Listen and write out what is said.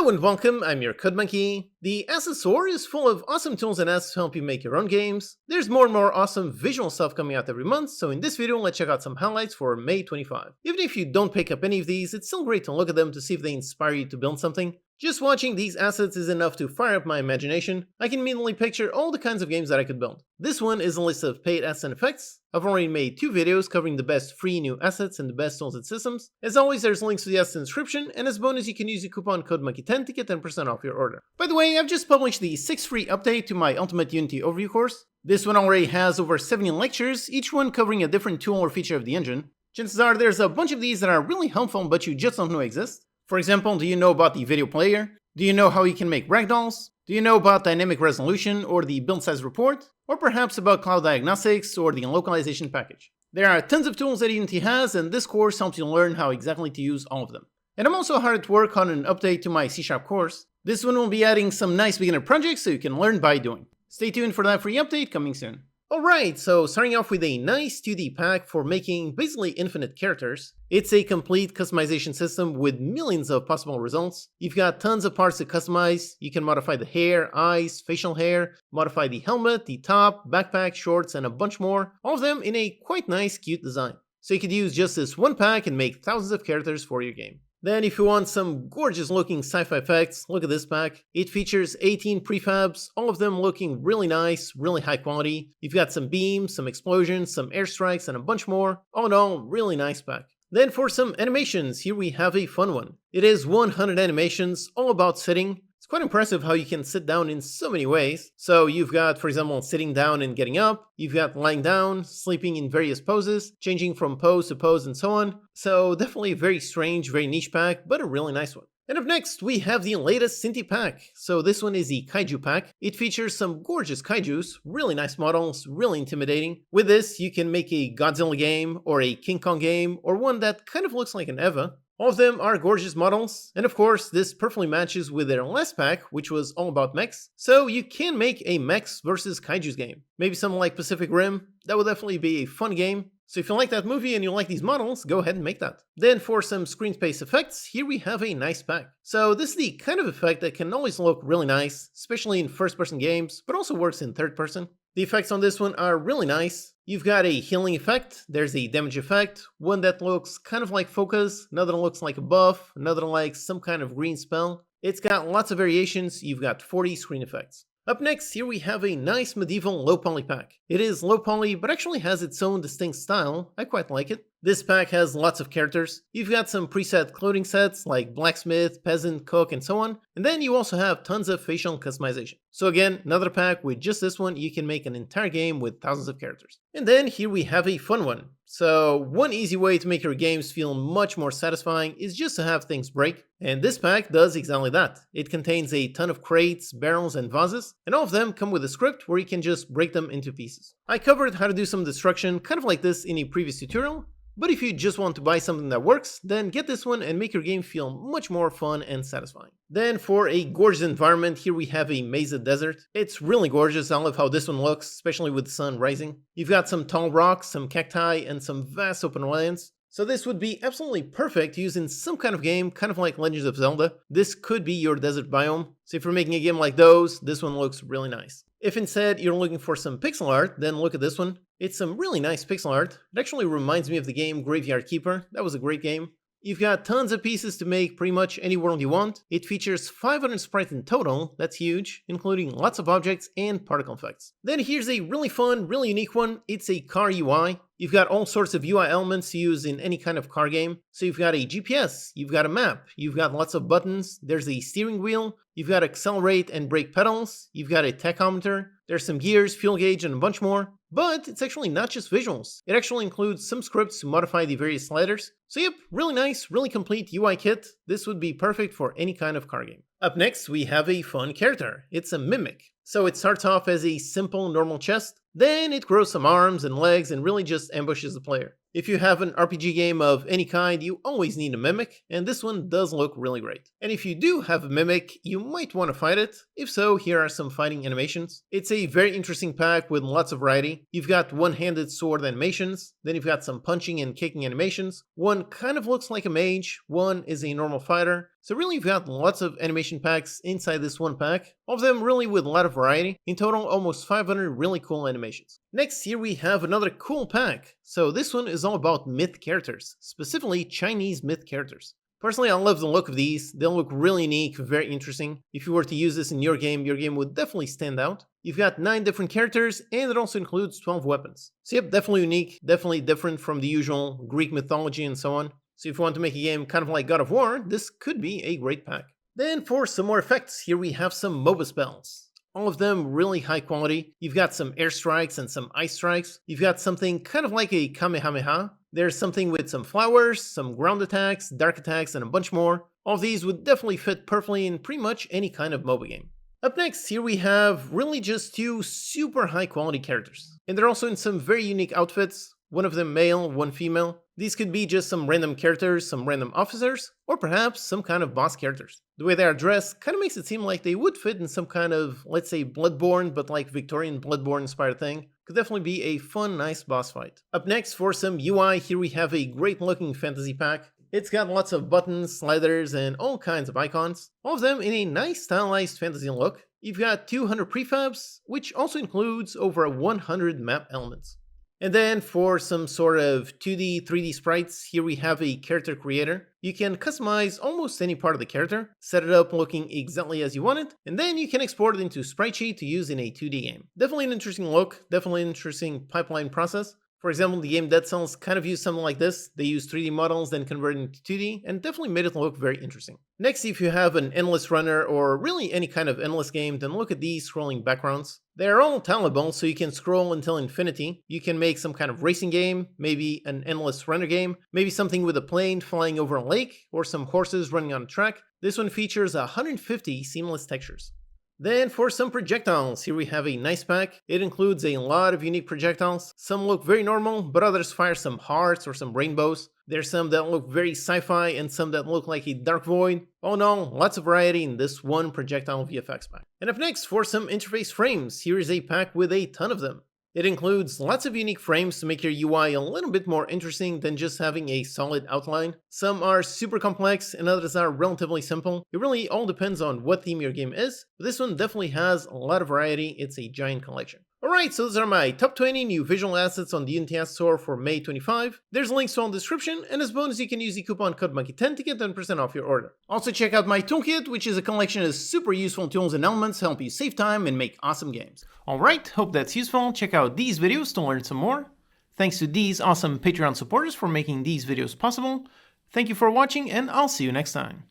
Hello and welcome, I'm your Code Monkey. The Asset Store is full of awesome tools and assets to help you make your own games. There's more and more awesome visual stuff coming out every month, so in this video let's check out some highlights for May 25. Even if you don't pick up any of these, it's still great to look at them to see if they inspire you to build something. Just watching these assets is enough to fire up my imagination. I can immediately picture all the kinds of games that I could build. This one is a list of paid assets and effects. I've already made 2 videos covering the best free new assets and the best tools and systems. As always, there's links to the assets in the description, and as a bonus you can use the coupon code Monkey10 to get 10% off your order. By the way, I've just published the 6th free update to my Ultimate Unity Overview course. This one already has over 70 lectures, each one covering a different tool or feature of the engine. Chances are there's a bunch of these that are really helpful but you just don't know exist. For example, do you know about the video player? Do you know how you can make ragdolls? Do you know about dynamic resolution or the build size report? Or perhaps about cloud diagnostics or the localization package? There are tons of tools that Unity has, and this course helps you learn how exactly to use all of them. And I'm also hard at work on an update to my C# course. This one will be adding some nice beginner projects so you can learn by doing. Stay tuned for that free update coming soon. Alright, so starting off with a nice 2D pack for making basically infinite characters. It's a complete customization system with millions of possible results. You've got tons of parts to customize. You can modify the hair, eyes, facial hair, modify the helmet, the top, backpack, shorts, and a bunch more. All of them in a quite nice, cute design. So you could use just this one pack and make thousands of characters for your game. Then if you want some gorgeous looking SciFi effects, look at this pack. It features 18 prefabs, all of them looking really nice, really high quality. You've got some beams, some explosions, some airstrikes, and a bunch more. All in all, really nice pack. Then for some animations, here we have a fun one. It is 100 animations, all about sitting. It's quite impressive how you can sit down in so many ways. So you've got, for example, sitting down and getting up. You've got lying down, sleeping in various poses, changing from pose to pose and so on. So definitely a very strange, very niche pack, but a really nice one. And up next, we have the latest Cinti pack. So this one is the Kaiju pack. It features some gorgeous Kaijus, really nice models, really intimidating. With this, you can make a Godzilla game, or a King Kong game, or one that kind of looks like an Eva. All of them are gorgeous models, and of course, this perfectly matches with their last pack, which was all about mechs. So you can make a mechs versus Kaijus game. Maybe something like Pacific Rim. That would definitely be a fun game. So if you like that movie and you like these models, go ahead and make that. Then for some screen space effects, here we have a nice pack. So this is the kind of effect that can always look really nice, especially in first-person games, but also works in third-person. The effects on this one are really nice. You've got a healing effect, there's a damage effect, one that looks kind of like focus, another looks like a buff, another like some kind of green spell. It's got lots of variations, you've got 40 screen effects. Up next, here we have a nice medieval low poly pack. It is low poly, but actually has its own distinct style. I quite like it. This pack has lots of characters. You've got some preset clothing sets like blacksmith, peasant, cook, and so on. And then you also have tons of facial customization. So again, another pack with just this one, you can make an entire game with thousands of characters. And then here we have a fun one. So one easy way to make your games feel much more satisfying is just to have things break. And this pack does exactly that. It contains a ton of crates, barrels, and vases, and all of them come with a script where you can just break them into pieces. I covered how to do some destruction kind of like this in a previous tutorial. But if you just want to buy something that works, then get this one and make your game feel much more fun and satisfying. Then for a gorgeous environment, here we have a Mesa Desert. It's really gorgeous, I love how this one looks, especially with the sun rising. You've got some tall rocks, some cacti, and some vast open lands. So this would be absolutely perfect to use in some kind of game, kind of like Legends of Zelda. This could be your desert biome. So if you're making a game like those, this one looks really nice. If instead you're looking for some pixel art, then look at this one. It's some really nice pixel art. It actually reminds me of the game Graveyard Keeper. That was a great game. You've got tons of pieces to make pretty much any world you want. It features 500 sprites in total, that's huge, including lots of objects and particle effects. Then here's a really fun, really unique one. It's a car UI. You've got all sorts of UI elements to use in any kind of car game. So you've got a GPS, you've got a map, you've got lots of buttons, there's a steering wheel, you've got accelerate and brake pedals, you've got a tachometer, there's some gears, fuel gauge, and a bunch more. But it's actually not just visuals. It actually includes some scripts to modify the various sliders. So yep, really nice, really complete UI kit. This would be perfect for any kind of car game. Up next, we have a fun character. It's a mimic. So it starts off as a simple normal chest, then it grows some arms and legs and really just ambushes the player. If you have an RPG game of any kind, you always need a mimic, and this one does look really great. And if you do have a mimic, you might want to fight it. If so, here are some fighting animations. It's a very interesting pack with lots of variety. You've got one-handed sword animations, then you've got some punching and kicking animations. One kind of looks like a mage, one is a normal fighter, So really you've got lots of animation packs inside this one pack, all of them really with a lot of variety, in total almost 500 really cool animations. Next here we have another cool pack, so this one is all about myth characters, specifically Chinese myth characters. Personally, I love the look of these. They look really unique, very interesting. If you were to use this in your game would definitely stand out. You've got 9 different characters, and it also includes 12 weapons. So yep, definitely unique, definitely different from the usual Greek mythology and so on. So if you want to make a game kind of like God of War, this could be a great pack. Then for some more effects, here we have some MOBA spells. All of them really high quality. You've got some air strikes and some ice strikes. You've got something kind of like a Kamehameha. There's something with some flowers, some ground attacks, dark attacks, and a bunch more. All of these would definitely fit perfectly in pretty much any kind of MOBA game. Up next, here we have really just 2 super high quality characters. And they're also in some very unique outfits. One of them male, one female. These could be just some random characters, some random officers, or perhaps some kind of boss characters. The way they are dressed kind of makes it seem like they would fit in some kind of, let's say, Bloodborne, but like Victorian Bloodborne inspired thing. Could definitely be a fun, nice boss fight. Up next, for some UI, here we have a great looking fantasy pack. It's got lots of buttons, sliders, and all kinds of icons. All of them in a nice stylized fantasy look. You've got 200 prefabs, which also includes over 100 map elements. And then for some sort of 2D, 3D sprites, here we have a character creator. You can customize almost any part of the character, set it up looking exactly as you want it, and then you can export it into sprite sheet to use in a 2D game. Definitely an interesting look, definitely an interesting pipeline process. For example, the game Dead Cells kind of used something like this. They used 3D models, then converted into 2D, and definitely made it look very interesting. Next, if you have an endless runner, or really any kind of endless game, then look at these scrolling backgrounds. They're all tileable, so you can scroll until infinity. You can make some kind of racing game, maybe an endless runner game, maybe something with a plane flying over a lake, or some horses running on a track. This one features 150 seamless textures. Then for some projectiles, here we have a nice pack. It includes a lot of unique projectiles. Some look very normal, but others fire some hearts or some rainbows. There's some that look very sci-fi and some that look like a dark void. All in all, lots of variety in this one projectile VFX pack. And up next, for some interface frames, here is a pack with a ton of them. It includes lots of unique frames to make your UI a little bit more interesting than just having a solid outline. Some are super complex and others are relatively simple. It really all depends on what theme your game is, but this one definitely has a lot of variety. It's a giant collection. Alright, so those are my top 20 new visual assets on the Unity Asset Store for May 25. There's links to all in the description, and as bonus you can use the coupon code Monkey10 to get 10% off your order. Also check out my toolkit, which is a collection of super useful tools and elements to help you save time and make awesome games. Alright, hope that's useful. Check out these videos to learn some more. Thanks to these awesome Patreon supporters for making these videos possible. Thank you for watching, and I'll see you next time.